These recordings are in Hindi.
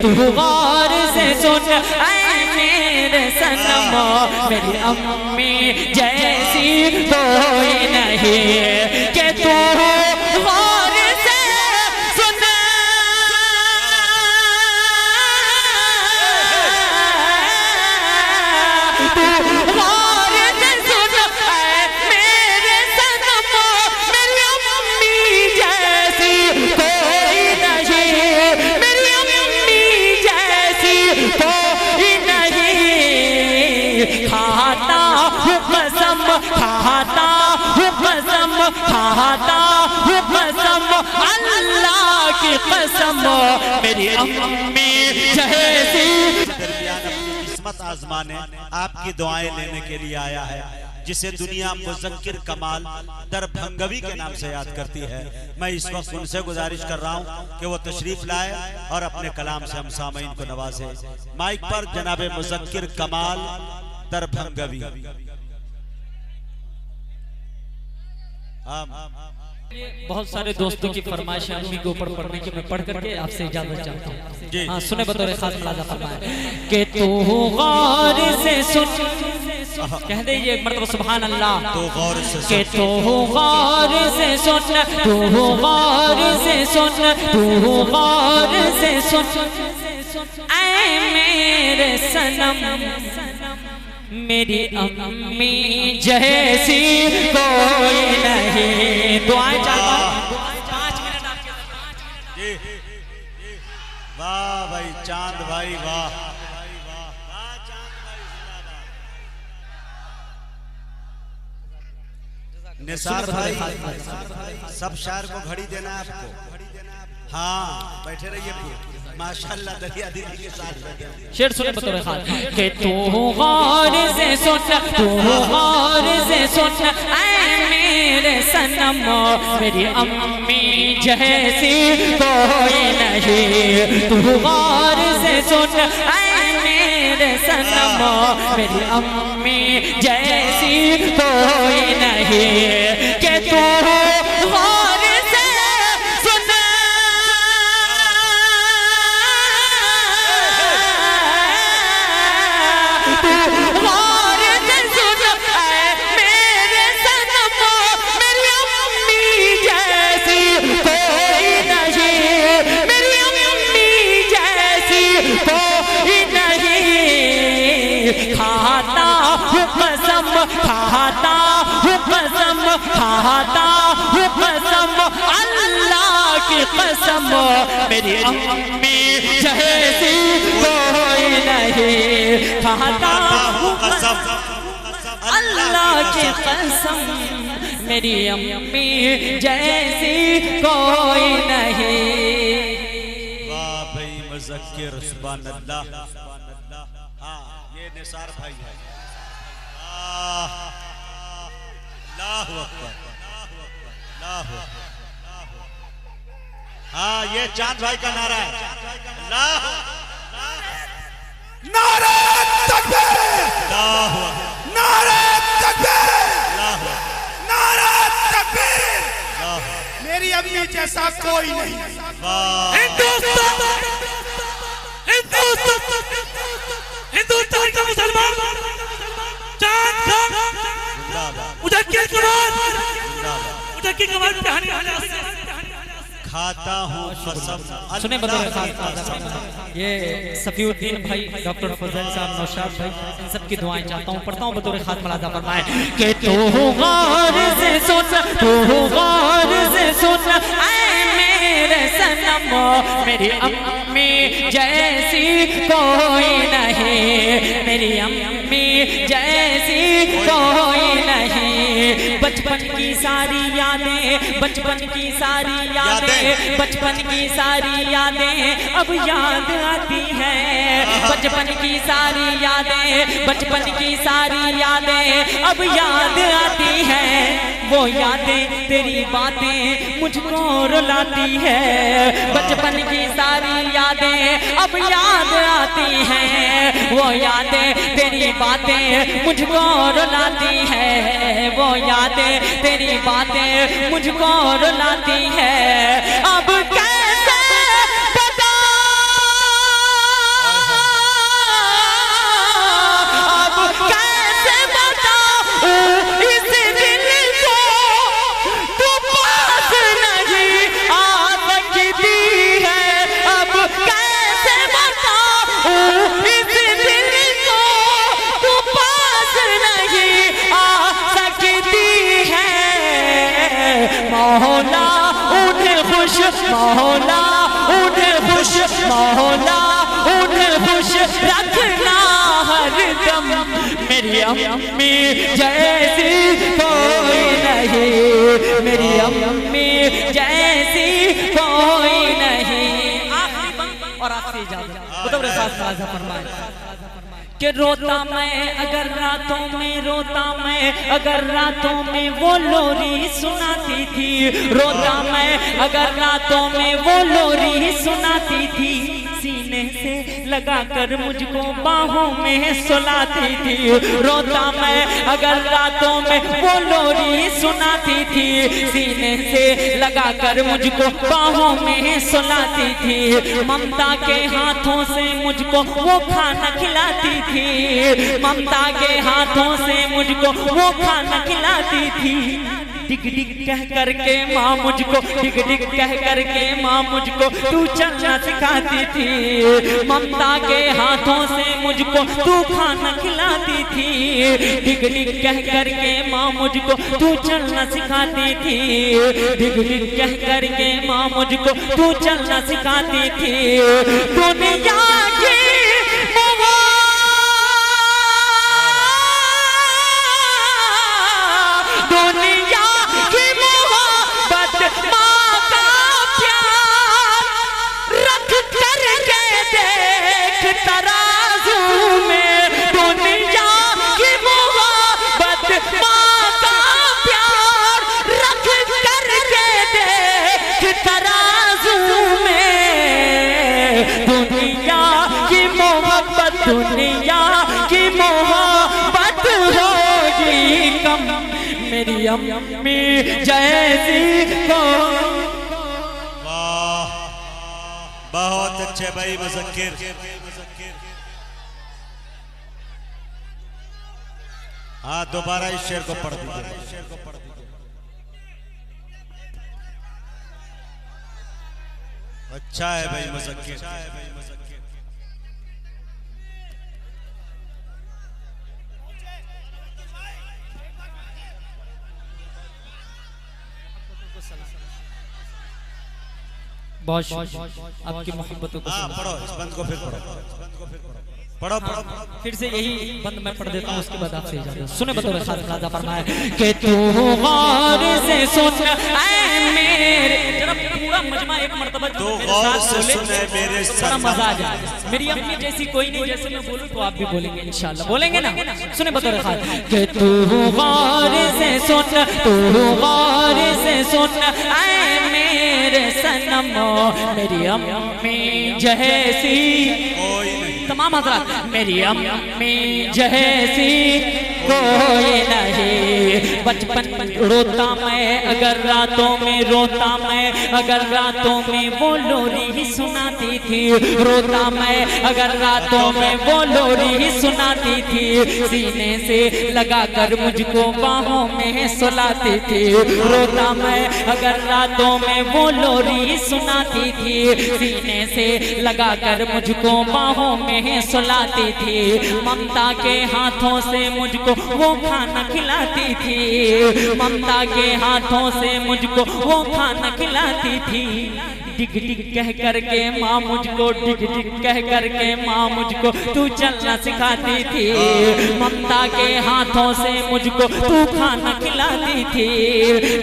तू गौर से सुन ऐ मेरे सनम, मेरी अम्मी जैसी कोई नहीं कि तू गौर से सुन। तू गौर से सुन ऐ मेरे सनम, मेरी अम्मी जैसी कोई नहीं, मेरी अम्मी जैसी कोई नहीं। खाता हूँ कसम, खाता हूँ कसम, खाता हूँ कसम, अल्लाह की कसम, मेरी अम्मी जैसी। दरमियान अपनी किस्मत आजमाने आपकी दुआएं लेने के लिए आया है, जिसे दुनिया मुज़क्किर कमाल दरभंगवी के नाम से याद करती है। मैं इस वक्त उनसे गुजारिश कर रहा हूं कि वो तशरीफ लाए और अपने कलाम से हम सामईन को नवाजे। माइक पर जनाबे मुज़क्किर कमाल दरभंगवी। बहुत सारे दोस्तों की फरमाइश है अम्मी के ऊपर पढ़ने की, मैं पढ़ करके आपसे इजाजत चाहता हूँ। हाँ सुने बतौर खास मुलाजा फरमाए कि तू गौर से सुन, कह दे ये मतलब सुभान अल्लाह। तो गौर से कि तू गौर से सुन, तू गौर से सुन, तू गौर से सुन ऐ मेरे सनम, मेरी अम्मी जैसी कोई नहीं। दुआएं चाहता हूं 5 मिनट आपके। वाह भाई चांद भाई वाह। निसार भाई सब शायर को घड़ी देना है आपको। हाँ बैठे रहिए माशाअल्लाह दरिया दीदी के साथ। शेर सुने बतौर खास कि तू गौर से सुन, तू गौर से सुन ऐ मेरे सनम, मेरी अम्मी जैसी कोई नहीं। तू गौर से सुन ऐ मेरे सनम, मेरी अम्मी जैसी कोई नहीं कि तू गौर से सुन। तू गौर से सुन ऐ मेरे सनम, मेरी अम्मी जैसी कोई नहीं, मेरी अम्मी जैसी कोई नहीं। खाता हूँ कसम, खाता हूँ कसम, खाता हूँ कसम, अल्लाह की कसम, मेरी अम्मी जैसी कोई नहीं। खाता हूँ कसम, अल्लाह की कसम, मेरी अम्मी जैसी कोई नहीं। वाह भाई मुज़क्किर सुभान अल्लाह। हाँ ये निसार भाई है। अल्लाहु अकबर, अल्लाहु अकबर। हाँ ये चांद भाई का नारा है। अल्लाह नारे तकबीर, नारे तकबीर, नारे तकबीर। मेरी अम्मी जैसा कोई नहीं। हिंदुस्तान का मुसलमान चांद उधर के कमाल पे खाता हूँ कसम। सुने बतौर खास ये सफीउद्दीन भाई, डॉक्टर फजल साहब, नौशाद भाई, इन सब की दुआएं चाहता हूँ, पढ़ता हूँ बतौर खास मुलाजा फरमाए कि तू गौर से सुन, तू गौर से सुन ऐ मेरे सनम, मेरी अम्मी जैसी कोई नहीं, मेरी अम्मी जैसी कोई नहीं। बचपन की सारी यादें, बचपन की सारी यादें, बचपन की सारी यादें अब याद आती हैं। बचपन की सारी यादें, बचपन की सारी यादें अब याद आती हैं। वो यादें तेरी बातें मुझको रुलाती है। बचपन की सारी यादें अब याद आती हैं। वो यादें तेरी बातें मुझको रुलाती है। वो यादें तेरी बातें मुझको रुलाती है। अब कैसे बताऊं मौला उन्हें खुश, मौला उन्हें खुश रखना हरदम। मेरी अम्मी जैसी कोई नहीं, मेरी अम्मी जैसी कोई नहीं। आखिरी बंद और आखिरी इजाजत बताओ रे साथ साझा फरमाए कि रोता मैं अगर रातों में, रोता मैं अगर रातों में वो लोरी सुनाती थी, रोता मैं अगर रातों में वो लोरी सुनाती थी, सीने से लगाकर मुझको बाहों में सुलाती थी। रोता मैं अगर रातों में वो लोरी सुनाती थी, सीने से लगाकर मुझको बाहों में सुलाती थी। ममता के हाथों से मुझको वो खाना खिलाती थी, ममता के हाथों से मुझको वो खाना खिलाती थी। डिग डिग कह करके माँ मुझको, डिग डिग कह करके माँ मुझको तू चलना सिखाती थी। ममता के हाथों से मुझको तू खाना खिलाती थी, डिग डिग कह करके माँ मुझको तू चलना सिखाती थी। डिग डिग कह करके माँ मुझको तू चलना सिखाती थी। दुनिया की तराजू में, दुनिया की मोहब्बत माँ का प्यार रख कर के देख तराजू में। दुनिया की मोहब्बत, दुनिया की मोहब्बत होगी कम, मेरी अम्मी जैसी को। बहुत अच्छे भाई मुज़क्किर। हाँ दोबारा इस शेर को पढ़ दीजिए। अच्छा है भाई मुज़क्किर। बहुत आपकी मोहब्बतों को पढ़ो इस बंद को, फिर पढ़ो पढ़ो। फिर से यही बंद मैं पढ़ देता हूँ, उसके बाद आपसे इजाजत। सुने बतौर खास राजा फरमाए कि तू गौर से सुन ऐ मेरे, जरा पूरा मजमा एक मर्तबा तू गौर से सुने मेरे बड़ा मजा आ जाए। मेरी अम्मी जैसी कोई नहीं, जैसे मैं बोलूँ तो आप भी बोलेंगे इंशाल्लाह, बोलेंगे ना। सुने बतौर खास कि तू गौर से सुन, तू गौर से सुन ऐ मेरे सनम, मेरी अम्मी जैसी कोई नहीं। तमाम हज़रात, मेरी अम्मी जैसी कोई नहीं। बचपन रोता मैं अगर रातों में, रोता मैं अगर रातों में वो लोरी ही सुनाती थी, रोता मैं अगर रातों में वो लोरी ही सुनाती थी। सीने से लगाकर मुझको बाहों में सुलाती थी। रोता मैं अगर रातों में वो लोरी ही सुनाती थी, सीने से लगाकर मुझको बाहों में सुलाती थी। ममता के हाथों से मुझको वो खाना खिलाती थी, ममता के हाथों से मुझको वो खाना खिलाती थी। डिग डिग कह करके माँ मुझको, डिग डिग कह करके माँ मुझको तू चलना सिखाती थी। ममता के हाथों से मुझको तू खाना खिलाती थी।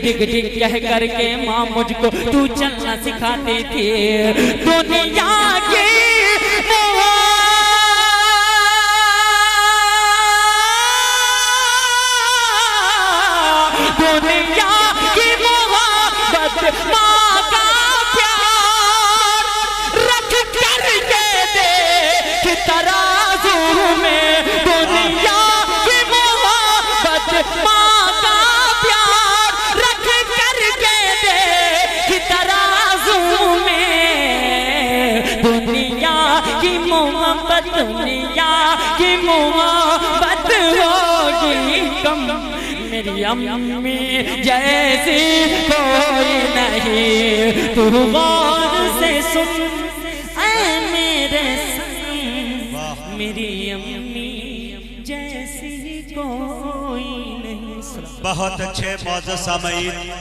डिग डिग कह करके माँ मुझको तू चलना सिखाती थी। दुनिया की दुनिया की मोहब्बत माँ का प्यार रख कर के देख तराजू में। दुनिया की मोहब्बत माँ का प्यार रख कर के देख तराजू में। दुनिया की मोहब्बत, दुनिया की मोहब्बत होगी कम, मेरी अम्मी जैसी कोई नहीं। तू गौर से सुन ऐ मेरे सन, मेरी अम्मी जैसी कोई नहीं। बहुत अच्छे मौजूद सामईन।